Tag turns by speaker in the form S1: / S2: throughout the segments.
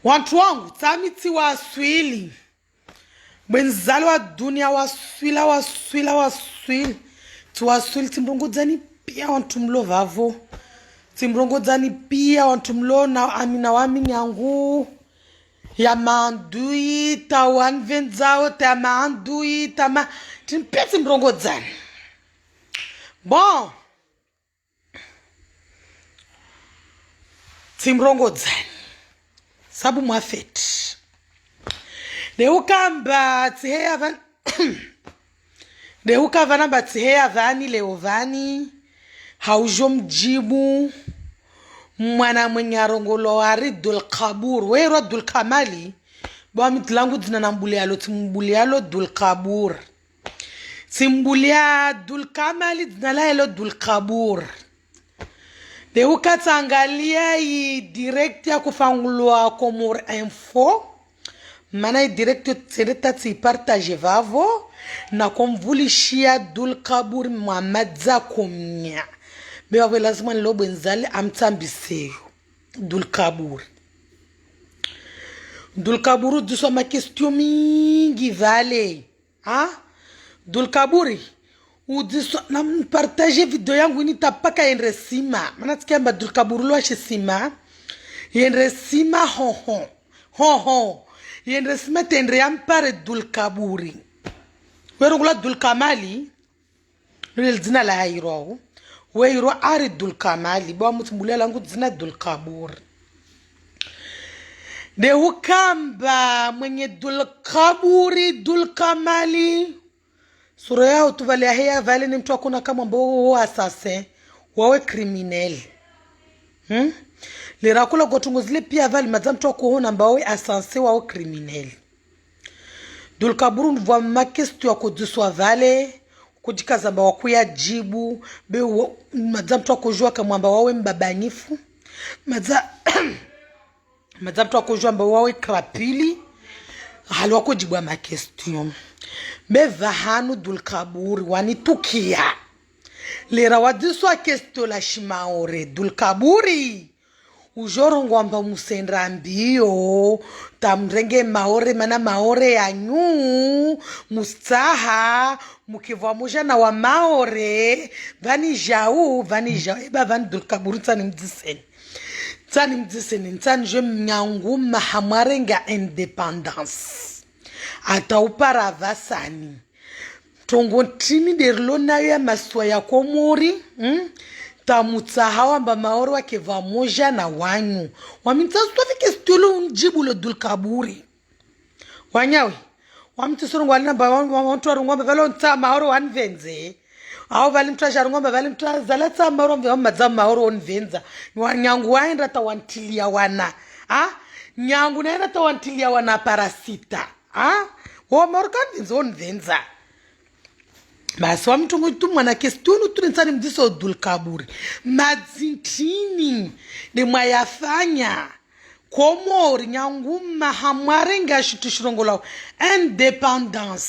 S1: Watu wangu tamiti waswili bwenzalo wa dunia waswila tuwaswili timrongodzani pia wantu mlo vavo timrongodzani pia wantu mlo na amina wami nyangu ya mandui tawan venzao ta mandui tama timpia timrongodzani bon timrongodzani sabu mwafeti Deukamba tsiheya van Deukavana batsiheya vani leo vani haujo mjibu mwana mwenye arongolo wari Dulkabur wero Dulkamali bwa mitlangu dzina nambulialo timbulialo Dulkabur timbulia Dulkamali dzina laelo Dulkabur Deukatangalia i direct ya kufangulwa Komor Info mana directo tsereta tsi partage vavo na komvulishia Dulkabur Muhammad komnya bewa lazima lobo nzale amtsambiseyo Dulkabur duso ma question mingi vale Dulkaburi udiso na partage video yangu ni tapaka enresima mana tsikiamba Dulkabur lo sima enresima ho yendre simetendre yampare Dulkaburi werungula Dulkamali lile dzina la hairo weiro ari Dulkamali bwa mutumbulia langu dzina Dulkabur de ukamba mwenye Dulkaburi Dulkamali sura yao tuvalia heya vale ni mtu akuna kama mbo assassin wawe criminel Lirakula gotunguzile pia vali mazamtu kuhona mbawe asanse wao criminel. Dulkabur mvwa makestu ya kuduswa vale, kujikaza mba wakuya jibu, mazamtu kujua kama mba wawe mbabanifu, mazamtu kujua mba wawe krapili, hali wako jibu wa makestu. Vahanu Dulkabur wanitukia. Lira waduswa kestu la shimaore Dulkaburi. Ujorongo amba musendra mbio tamrenge maore mana maore yanyu mustaha mukivwa moja na wa maore vani jau eba vani Dulkabur tsani mdiseni tsani je mnyangu mahamwarenga independence ata upara vasani tongo tini derlo na ya maswa ya Komori tamutsaha wamba maori wakeva moja na wanyu wamitsasu fike stulu njibu lo Dulkaburi wanyawe wamitsuru ngwalina ba wantu warungombe valo ntsa maori wanvenze au vali mtraja rungombe vali mtraza latsa maori mve madza maori onvenza wanyangu waenda tawantilia wana nyangu naenda tawantilia wana parasita wa maori kanvenza onvenza basi wa mtu mwana kestunu tunensani mdiso Dulkaburi madzintini de mwayafanya Komori nyanguma hamwarenga shitushirongola independence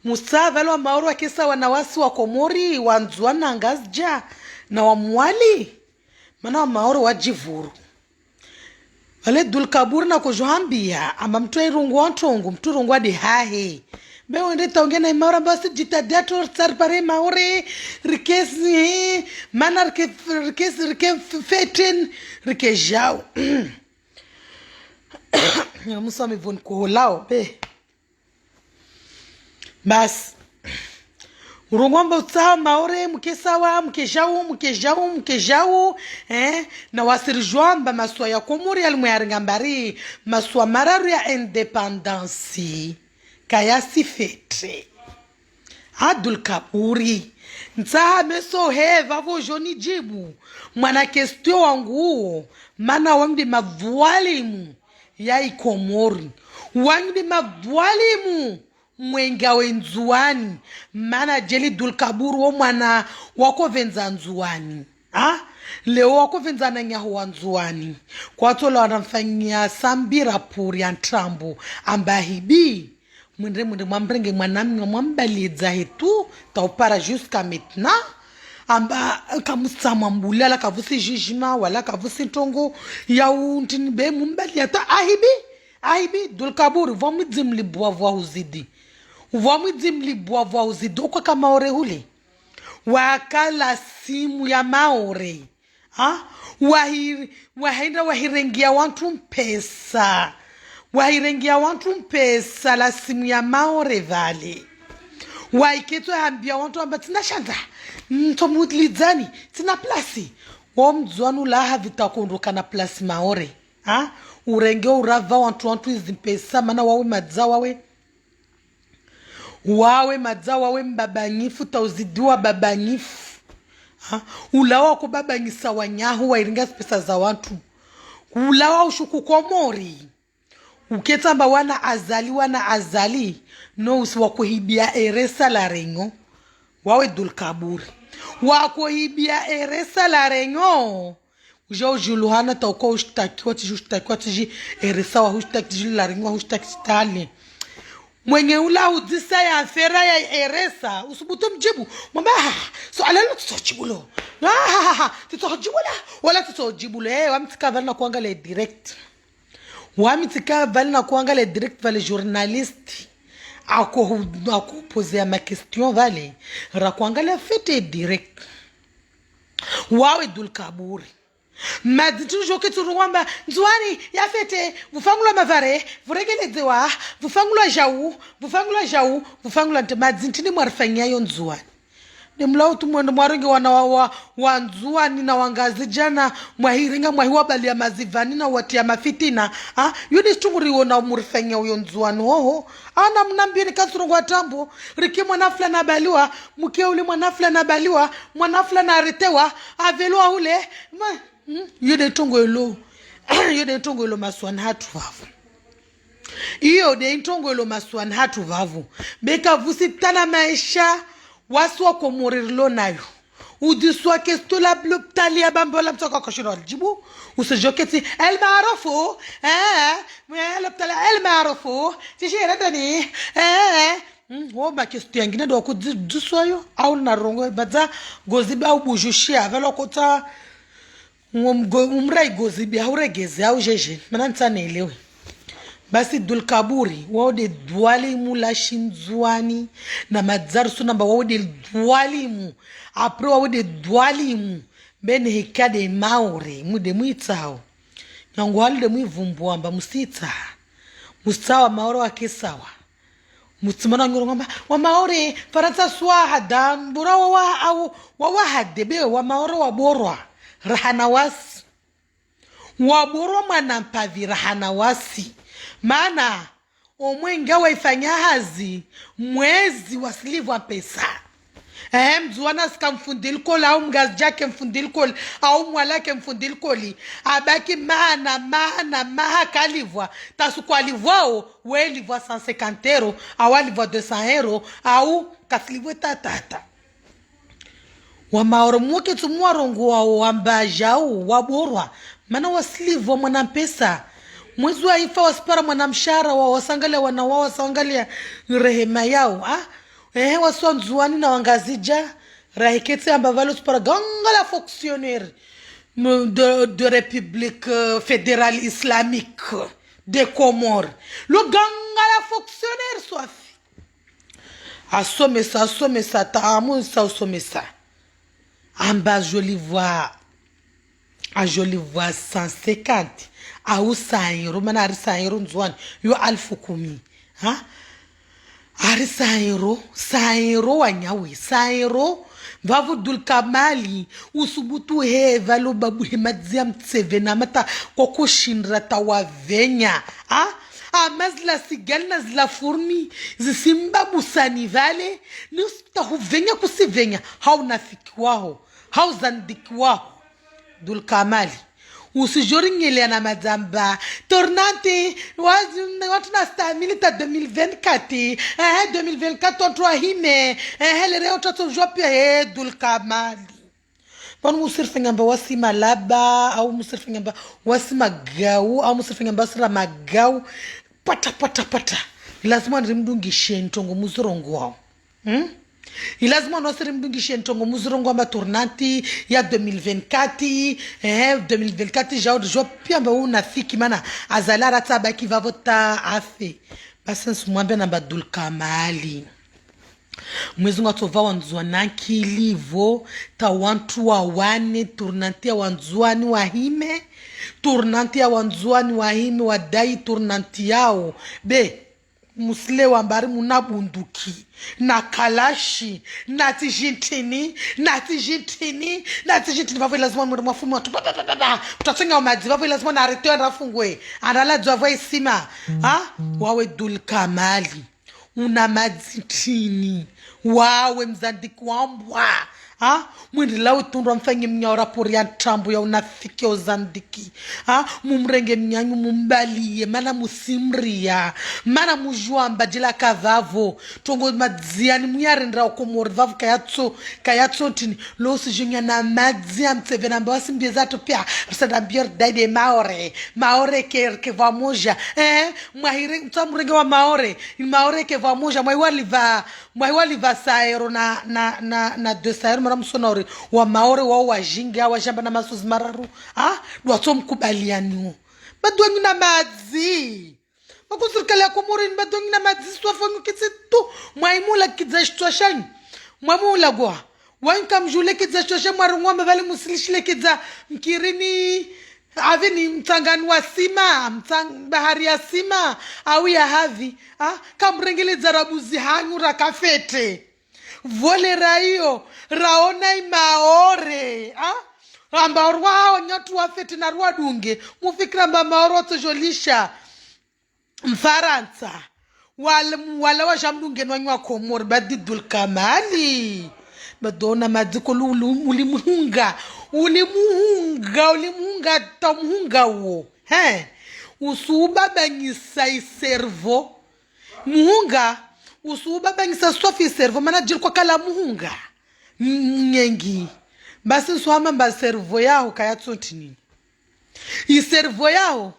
S1: musava wa maoro kesa wanawasi wa Komori wanzuana ngazja na wa mwali mana wa maoro wajivuru wale Dulkaburi na kujuhambia ama mtu irungu wantongu mtu rungwa de hahe Bewa ndeta ongena imaura basi jitadato sarpare maure rikesi mana rikesi feten rikejao ya musa mivoni kuholao be bas urungomba utsaha maure mkejao na wasirijwamba maswa ya Komori alimu ya ringambari maswa mararu ya independence kaya sifete Dulkaburi ntaha meso heva vojoni jibu mwana kestio wangu mana wangi mavwalimu ya Komori wangi mavwalimu mwenga wenzuani mana jeli Dulkaburi wo mwana wako venza nzuani leo wako venza na nyaho wanzuani kwa tola wanamfanyia sambira puri ya ntrambu ambahibi mwende mwambrenge mwanami mwambaliza hetu taupara jusqu'à maintenant amba kamusama mbulala kavusi jijima wala kavusi tongo ya untini be mumbali ata ahibi Dulkaburi vamos dzimli boavwa uzidi kwa kama ore hule wakala simu ya maore wahirengia wantu mpesa la simu ya maore vale waiketu hambia wantu amba tina shanda ntomudlidzani tina plasi womdzwanu la havitakondoka na plasi maore urenge urava wantu izimpesa mana wawe madza wawe mbabanyifu tauzidiwa babanyifu ulawa kubabanyisa wanyahu wairinga pesa za watu ulawa ushuku komori uketamba wana azali no usiwakuhibia eresa la renyo wawe Dulkaburi wakuhibia eresa la renyo uja ujuluhana tauko ushtakiwa tiji eresa wa tiji la renyo ushtaki mwenye ula udisa ya afera ya eresa usubutu mjibu mwamba so alalo tutojibulo tutojibulo wala tutojibulo wamitika vali na kuangale direct vale journaliste ako pose ma question vale rakuangale fete direct wawe Dulkaburi madi toujours que tu rwamba nzwani ya fete vufangula mavare vuregelezewa vufangula jau madi ntini mwarifanya yo nzwani ni mlao tumwendo mwaringi wa nzwani na wangazi jana mwahiringa mwahiwa bali ya mazivani na wati ya mafitina yudi chunguriwo na murifanya yo nzwani ana mnambini kasuru kwa tambo riki mwanafla na baliwa mke ule mwanafla na baliwa mwanafla na aretewa avelua ule yode tongo ilo maswan hatu vavu iyo de ntongo ilo maswan hatu vavu beka vusi tana maisha waswa komorirlo nayo udiswa kestola bloptali ya bambola mtoka koshiro jibu usijoketi el maarufu el maarufu tishira dani ma kesto yangine do kudiswa yo au na rongo badza goziba au bujushia velo kota umrai gozibi hauregeze au jeje mana ntsanelewe basi Dulkaburi wode dwalimu la shinzwani na madzarsu namba wode dwalimu apro wode dwalimu bene hikade maore mude muitsao nyangwalde muivumbuamba musitsawa maore wakesawa mutsimana ngoro ngamba wa maore faransa swahada mbura wa hadebe wa maore wa borwa rahana wasi waborwa mwana mpavi rahana wasi maana omwenga waifanya hazi mwezi wasilivu wa pesa mzuwana sika mfundil kola au mgazi jake mfundil kola au mwalake mfundil koli abaki maha kalivwa tasu kwa livwao we livwa 150 euro awa livwa 200 euro au kasilivwe tatata wa maoro mwoke tumwarongo wao wambajao waborwa mana wasilivu wa mwana pesa mwezi wa ifa waspara mwana mshara wa wasangalia wana wao wasangalia rehema yao waswa nzuani na wangazija rahikete ambavalo spara gangala fonctionnaire de République fédérale islamique des Comores le gangala fonctionnaire soafi asomesa taamu sa asomesa amba joli voix 150 au 100 euro mana ari 100 euro nzwani yo 1010 ari 100 euro wanyawe 100 euro vavu Dulkamali usubutu valo babu hemadzia mtsevena mata kokushindra tawavenya amazla sigal na zla furmi zisimbabu sani vale nusta huvenya kusivenya haunafiki wao hauzandiki wao Dulkamali usijoringele na madzamba tornante watu na stamili ta 2024 2024 otwa hime hele otwa jopia Dulkamali pano musirfengamba wasima laba au musirfengamba wasima gau au musirfengamba sira magau pata lazima ndimdungishe ntongo muzorongo wao Ilazima nosiri mbingishe ntongo muzirongo amba tournanti ya 2024 2024 jao pia mba unafiki mana azalara taba kiva vota afe basi nsumwambe na Abdul Kamali mwezi ngatova wanzwa nankilivo ta wantu wa wane tournanti ya wanzwani wahime tournanti ya wanzwani wahime wadai tournanti yao be musle wambari munabunduki na kalashi na tijintini vavo lazima mwere mwafumu watu utatenga umadzi vavo lazima na arete rafungwe andala dzwa isima wawe Abdul Kamali una madzitini wawe mzandiki wambwa mwindi lawe tundu mfenge mnyaura pori ya trambu ya unafiki ozandiki mumrenge mnyanyu mumbaliye mana musimria mana mujua mbajila kavavo tongo madziani muyarendra ukomori vavu kayatso tini losi junya na madzia mtsevena mba wasimbie zato pia risada mbior daide maore ke vamoja mwahire mtamrenge wa maore ke vamoja mwaiwali va saero na de saero mara msonore wa maore wao wajinge wa shamba na masuzi mararu dwato mkubaliani badwangi na madzi makusirikali ya komori badwangi na madzi swafangu kitsetu mwaimula kidzashitwa shanyu mwamula gwa wanka mjule kidzashitwa shanyu marungwamba vale musilishile kidza mkirini avini mtangani wa sima bahari ya sima au ya havi kamrengele zarabuzi hanyu rakafete vole raio raona imaore amba rwao nyatu wafete na rwadunge mufikira mba maoro tojolisha mfaransa wala wa jamdunge nwanywa komori badi Abdul Kamali badona madziko ulimuhunga tamuhunga uo usubabanyisa iservo muhunga usubabanyisa sofi iservo mana jirikwa kala muhunga nyengi basi nsuhama mba servo yao kayatsotini iservo yao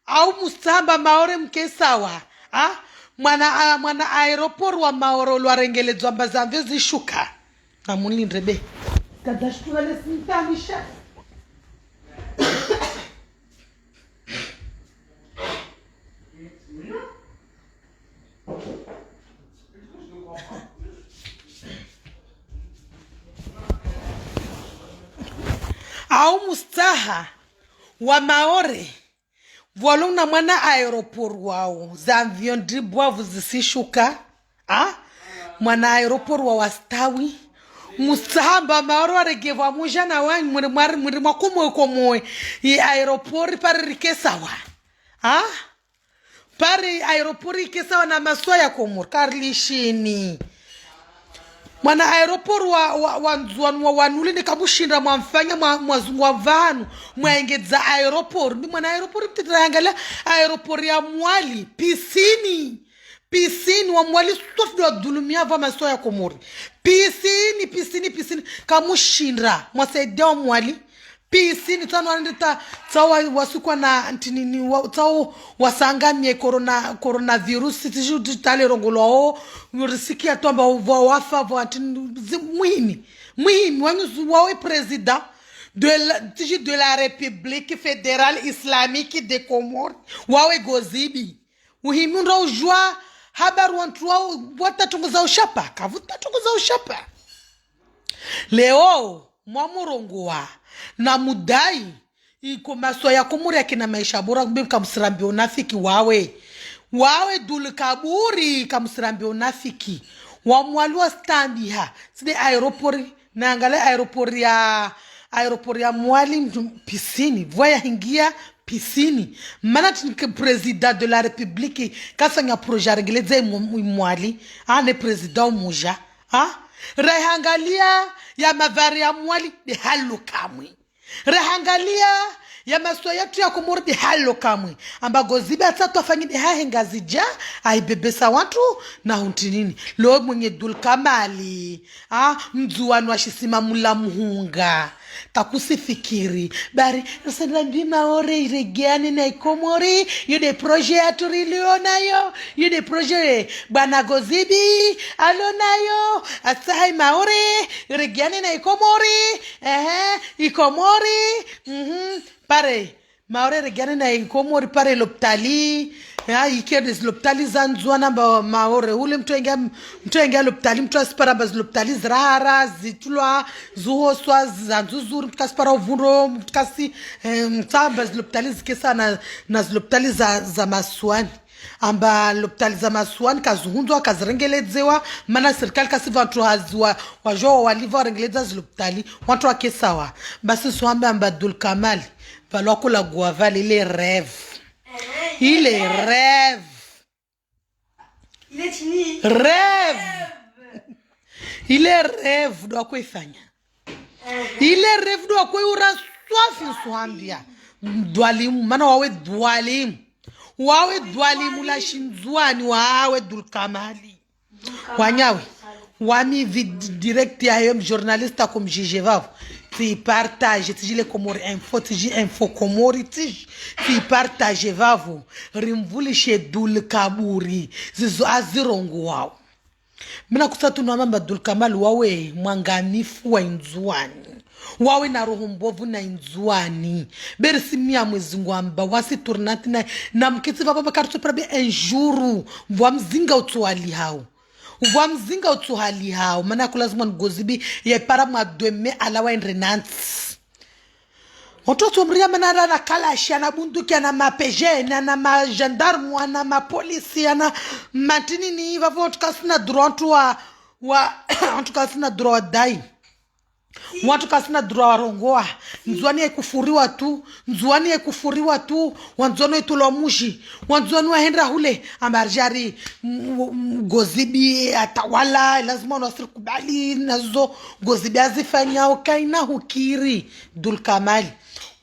S1: au mustamba maore mkesawa mwana aeroport wa maoro lwarengeledzwa mba zamvyo zishuka namulindre be kadashtura lesintamisha au mustaha wa maore volona mwana aeroport wao zamvyo ndibwa vuzisishuka mwana aeroport wa wastawi mustahamba maoro aregeva mujana wanyu mwere makumwe i aeroport pari rikesawa pari aeroport rikesawa na maswa ya komor karlishini mwana aeroport wa wanuli ni kabushinda mwamfanya mwazungu wa vanu mwaengedza aeroport mwana aeroport mtitrangala aeroport ya mwali pisini wa mwali sofi wa dulumia va maswa ya komori pisini kamushinda mwasaidia wa mwali pisini tano andita tawa wasukwa na ntinini tawo wasangamye coronavirus tiju tale rongolo risiki atomba wafa muhimi wanyu wawe president de la République fédérale islamique des Comores wawe gozibi muhimi ndo ujua habaru wantu watatunguza ushapa kavuta tunguza ushapa leo mwamurongoa na mudai iko maswa ya komori akina maisha bora mbika msirambi unafiki wawe dulikaburi kamsirambi unafiki wa mwalua standi side aeroport na angale aeroport ya mwali pisini voya hingia pisini mana tinke president de la République kasanya projet regeleze mwali ane president muja rehangalia ya mavari ya mwali de halo kamwe rehangalia ya maswa yetu ya komori de halo kamwe ambago zibe atatu afanyide hahengazija aibebesa watu na huntinini lo mwenye Abdul Kamali mzuwanu washisima mula muhunga kakusifikiri bari sana ndima ore iregiani na ikomori yude projet aturilionayo yude projet bwana Gozibi alonayo asai maore iregiani na ikomori ikomori pare maore regane na ikomori pare loptali ikedes loptali zanzwana ba maore ule mtu enga loptali mtu aspara baz loptali zrara zitulwa zuhoswa zanzuzuri mtu aspara uvundo mtu kasi baz loptali zikesa na loptali za maswani amba loptali za maswani kazuhundwa kazirengeledzewa mana serikali kasi vantu hazwa wajo waliva warengeledza ziloptali wantu wakesawa basi swambe amba Dul Kamali valoko la guava les rêves. Il est rêve.
S2: Il est fini.
S1: Rêve. Il est rêve do akwefanya. Il est rêve do akwura swafi swambia. Dwalimu mana wawe dwalimu. Wawe dwalimu la shinzwani wawe Dul Kamali. Wanyawe. Wami direct ya yom journaliste comme Jijevav. Tu partage, tu les Comores info, tu info Comori, tu partage vavu. Rimvuli she Dul Kaburi, zizo azirongo wao. Mina kusatu na mamba Dul Kamali wawe mwangamifu wa inzuani. Wawe na roho mbovu na inzuani. Berisi miya mwezi ngwamba wasi turnati na mkiti vapa karutu prabi enjuru. Mwa mzinga utuwali hao. Uwa mzinga utuhali hao. Mana kulazima Gozibi ye para mwa dweme alawa in renansi. Ototo mria manara na kalashi na bunduki na mapeje na magendarmu na mapolisi na matini ni vavo otukasina drontu wa otukasina dro dai. Watu kasina dro warongoa. Nzuani ya kufuriwa tu. Nzuani ya kufuriwa tu. Wanzono itulo mushi. Wanzono wa hendra hule. Amarjari Gozibi atawala. Lazima unasiri kubali. Nazo Gozibi azifanya okaina hukiri Dul Kamali.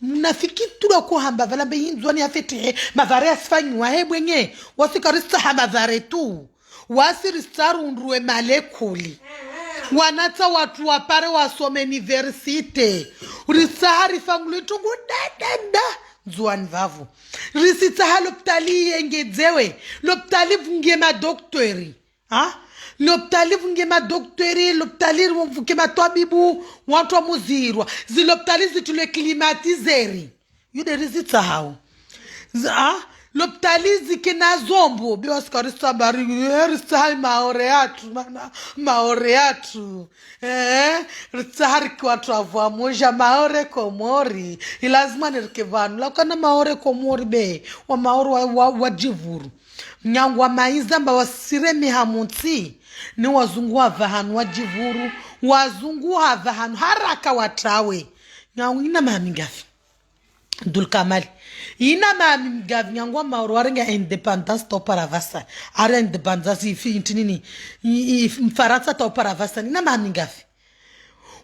S1: Nafiki tula kuhamba vala beyi nzuani ya fetihe. Mavare asifanywa hebwenye. Wasikarista hamavare tu. Wasiristaru unruwe malekuli. Wanata watu wapare wasome universite. Risahari famulu tungu da. Zuan vavu. Risitaha loptali yengezewe. Loptali vunge ma doktori. Loptali vunge ma doktori. Loptali vunge ma toabibu. Wantua muzirwa. Ziloptali zitule klimatizeri. Yude risitaha. Loptali zikina zombo biwa sikarista bari risahari maoreatu risahari kwa tuavua moja maore komori ilazima nirikevanu lakana maore komori be wa maore wa jivuru nyangu wa maiza mba wasire mihamunti ni wazungu wa vahanu wa jivuru wazungu wa vahanu haraka watawe nyangu ina mamingafi Dul Kamali ina mamingafi nyangu wa maore warenga independence to paravasa ara independence ifi intinini mfaransa to paravasa ina mamingafi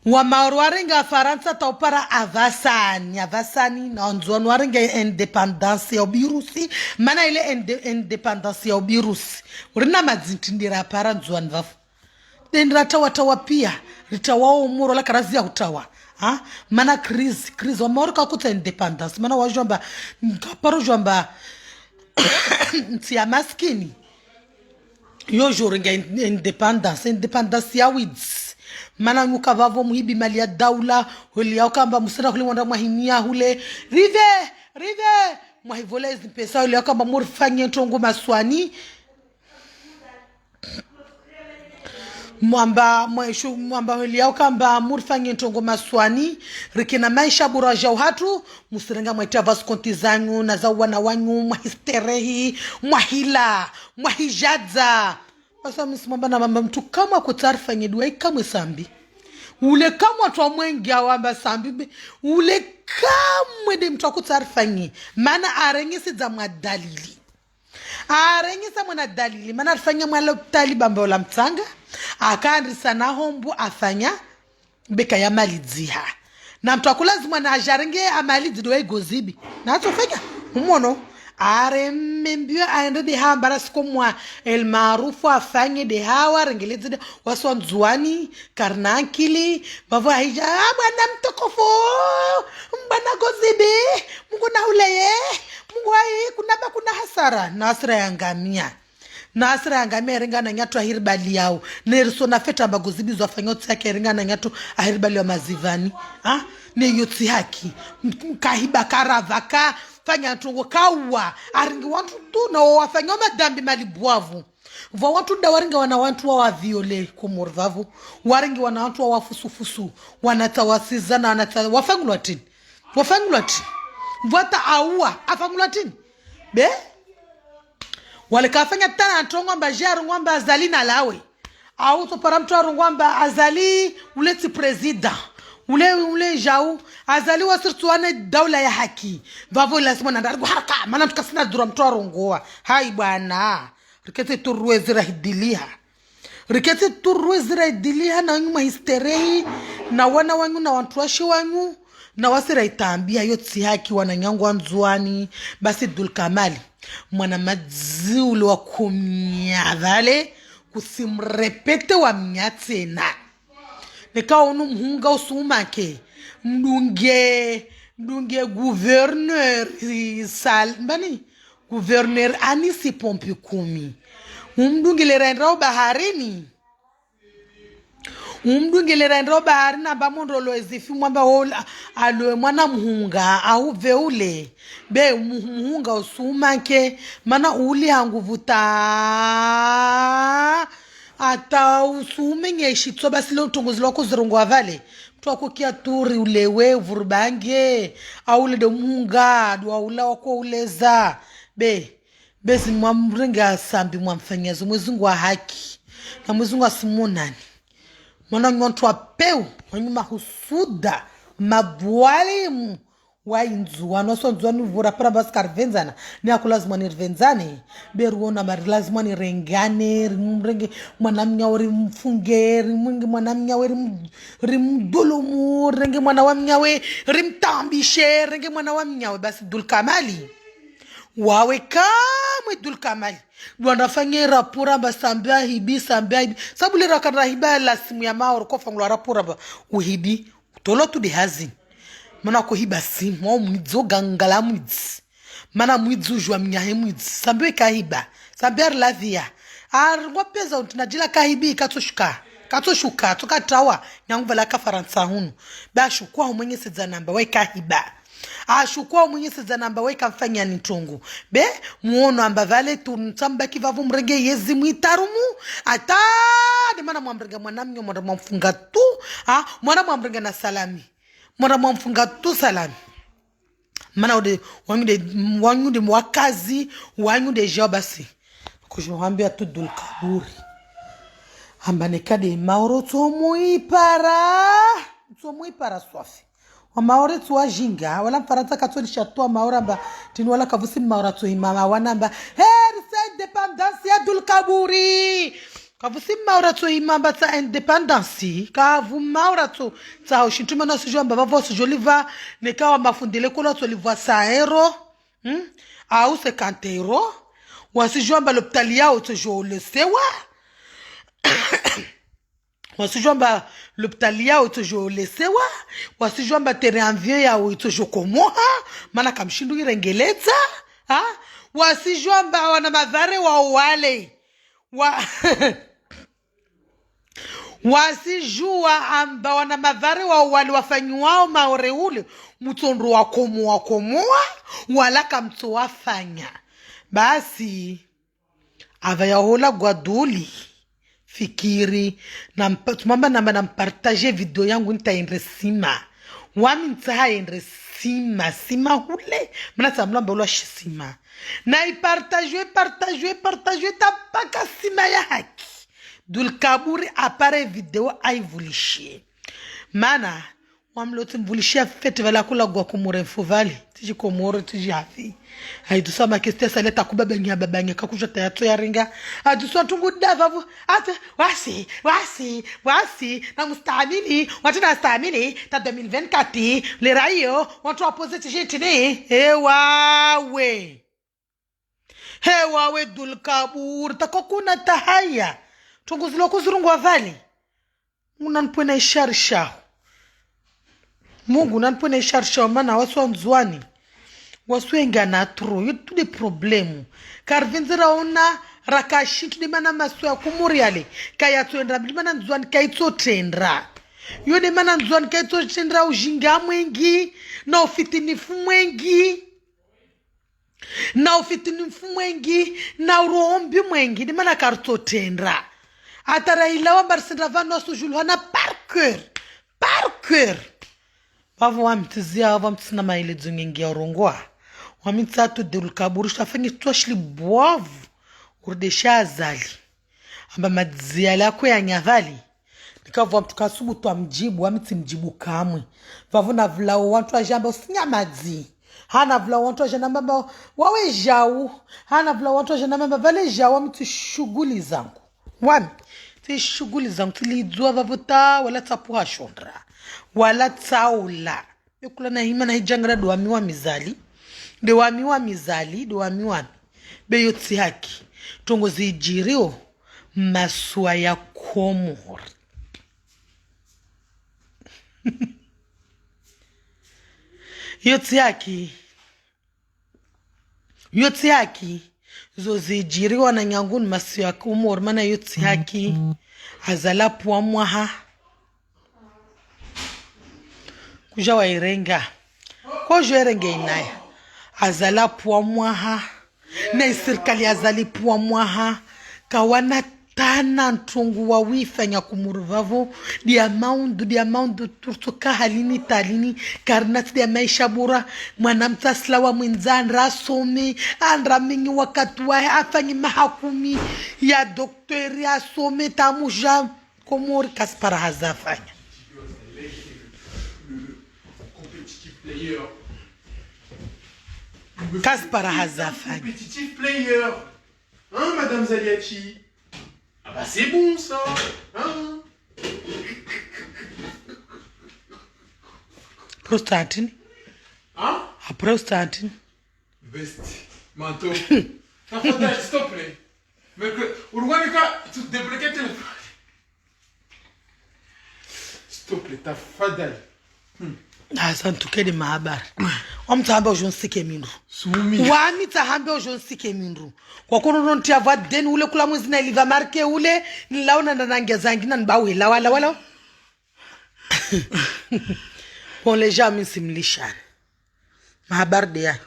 S1: wa maore warenga faransa to para avasani na nzonu warenga independence ya ubirusi mana ile independence ya ubirusi urina mazintindira para nzonu vafu dendra tawa pia ritawao muro la karazi ya utawa mana crise wa maore kakuta independence mana wajomba kaparo jomba ntia maskini yo jorenga independence ya wids mana nyuka vavo muhibi mali ya daula huli ya ukamba musira huli wanda mahinia hule rive mwahivolezi pesa huli ya ukamba murifanye ntongo maswani mwamba huli ya ukamba murifanye ntongo maswani rikina maisha buraja uhatu musirenga mwaita vaskonti zanyu na za wana wanyu mwahisterehi mwahijadza Asa misimamba na mamba mtu kama kutarifa nyeduwa ikamwe sambi. Ule kama tuwa mwengi ya wamba sambi. Ule kamwe de mtu kutarifa nye. Mana arengisi za mwa dalili. Arengisa mwana dalili. Mana arifanya mwala utali bamba wala mtanga. Akandri sana hombu afanya. Beka ya malidziha. Na mtu akulazi mwana ajarenge amalidzi doa Gozibi. Na atofanya. Umono. arembio aende de hawa bara sikomwa el maarufu afanye de hawa rengeleze de waswanzuani karnakili bavo haija bwana mtokofu bwana gozibe Mungu na uleye Mungu ai kuna hasara nasra yangamia renga na nyatu ahirbali yao neriso na feta bagozibi zofanyotsi yake renga na nyatu ahirbali wa mazivani ne yotsi haki kahiba karavaka fanya tungo kawa aringi watu tu na wafanya madambi malibwavu va watu da waringi wana watu wa viole kumurvavu waringi wana watu wa wafusufusu wanatawasizana wafangulwa tini vata aua afangulwa tini be wale kafanya tana ngomba jaru ngomba azali na lawe au to para mtu ngomba azali uleti president ule jau azali wasirtuane daula ya haki vavo lazima ndargo haraka maana tukasina dura mtu arongoa hai bwana rikete turwezira hidiliha na nyuma histerei na wana wanyu na watuashi wanyu na wasira itambia yotsi haki wananyangu wanzuani basi Dulkamali mwana madziuli wa kumyadhale kusimrepete wa mnyatsena neka unu mhunga usumake mdunge gouverneur gouverneur Anisi Pompi Kumi umdungile baharini abamondo ezifi mwamba hola alwe mwana mhunga au veule be mhunga usumake mana uli hanguvuta ata usume ngeshitso basilo tongozi lwako zirungwa vale twako kia turi ulewe vurbange au le mhunga dwa ula wako uleza bezi mwamrenga sambi mwamfanyazo mwezungu wa haki na mwezungu wa simonani mwana nyontu wa peu wanyuma husuda mabwali wa inzu wanoso nzuani vura para baskar venzana ni akulazima ni venzane beruona mari lazima ni rengane rimrenge mwana mnyawe mfunge rimwenge mwana mnyawe rimdulumu renge mwana wa mnyawe rimtambishe renge mwana wa mnyawe basi Dulkamali wawe kamwe Dulkamali wanafanya rapura basambia hibi sababu le rakana hiba la simu ya maoro ko fangula rapura ba uhibi tolo tu de hazin mana ko hiba simu au mwidzo gangala mwidzi mana mwidzu jwa mnyahe mwidzi sambia kahiba sambia la via arwa peza utinajila kahibi katoshuka tukatawa nyanguvela ka faransa hunu ba shukwa mwenye sedza namba we kahiba ashukwa mwenye sedza namba we kamfanya nitongo be muono amba vale tunsamba kivavu mrenge yezi mwitarumu ata de mana mwamrenge mwanamnyo mwana mwamfunga tu mwana mwamrenge na salami mwana mwamfunga tu salami mana ode wanyu de mwakazi wanyu de jobasi kujwambia tu Dulkaburi amba nekade mauro tomoipara swafi wa maore tuwa jinga wala mfaransa katoli chateau maora ba tini wala kavusi maora tu imama wanamba c'est indépendance ya Dulkaburi kavusi maora tu imama ta indépendance kavu maora tu ta ushintuma na sijua mbava sijoliva nekawa mafundile kola to livwa 100 € au 50 € wasijua mba l'hôpital yao toujours le sewa wasijomba l'hôpital yao toujours lesewa wasijomba terrain vieux yao toujours komoha mana kamshindu irengeleza wasijomba wana madhare wa wale wasijua amba wana madhare wa wale wafanyuao maore ule mtondo wa komoa wala kamto wafanya basi avayahola gwaduli fikiri na tumamba namba na partager video yangu nitaendresima wami nitaendresima sima hule mna tamlamba ulo shisima na ipartager tapaka sima ya haki Dulkaburi apare video aivulishie mana wamlote mvulishia fete vala kula gwa kumurefu vale tiji komoro tiji hafi haidusa makestia saleta kubabanya babanya kakusha tayato ya ringa adusa tungu davavu ate wasi na mustamini watu na stamini ta 2024 le rayo watu opposite jitini wawe hewa wedul kabur takokuna tahaya tongozilo kuzurungwa vali unanpwena isharisha Mungu unanpwena isharisha mana wasu nzwani wasu engana tro yutu de problemu karvinzira ona rakashitu de mana masu ya kumuriale kaya tuendra mana nzwani kaitso tendra yode mana nzwani kaitso tendra ujinga mwengi na ufitinifu mwengi na uroombi mwengi ni mana karto tendra atara ilawa barsindra vano sujulu hana par cœur Pavo wamtizia wamtisina maile dzungengia urongoa wamitatu derulkaburu shafengi tuashli buavu urdesha azali amba madzia lako ya nyavali nikavu wamtukasubu tuwa mjibu wamiti mjibu kamwe vavu na vlao wantu ajamba usinya madzi hana vlao wantu ajana mamba wawe jau hana vlao wantu ajana mamba vale jau wamiti shuguli zangu wami ti shuguli zangu tilidzua vavuta wala tapuha shondra wala tsaula bekula na hima na hijangra do wami wa mizali de wami wa mizali do wami wami beyotsi haki tongozi jirio maswa ya komor yotsi haki zozi jirio na nyangun maswa ya komor mana yotsi haki azala puwa mwaha kuja wa irenga ko jerenge inaya azala puwa mwaha na isirkali azali puwa mwaha kawana tana ntungu wa wifanya kumuruvavo di amount turtuka halini talini karnati di maisha bora mwanamta slawa mwinzandra asome andra mingi wakati wa afanyi mahakumi ya doktori asome tamuja komori kaspara hazafanya Kaspara Hazafan.
S3: Compétitif player. Hein, Madame Zaliachi? Ah bah c'est bon ça. Hein?
S1: Prostatin.
S3: Hein?
S1: A prostatin.
S3: Best. Manteau. Tafadhali, s'il te plaît. Mais que, uruwanika, tu débloquais le téléphone. S'il te plaît, tafadhali.
S1: Asantukele mahabara omtahamba ujontsike mindu
S3: Sumi.
S1: wami tahamba ujontsike mindu kwa kono ntia vadeni ule kula mwezi na iliva marke ule nilaona ndanangeza ngina nbawe la wala Pour les gens simlishana mahabara de ya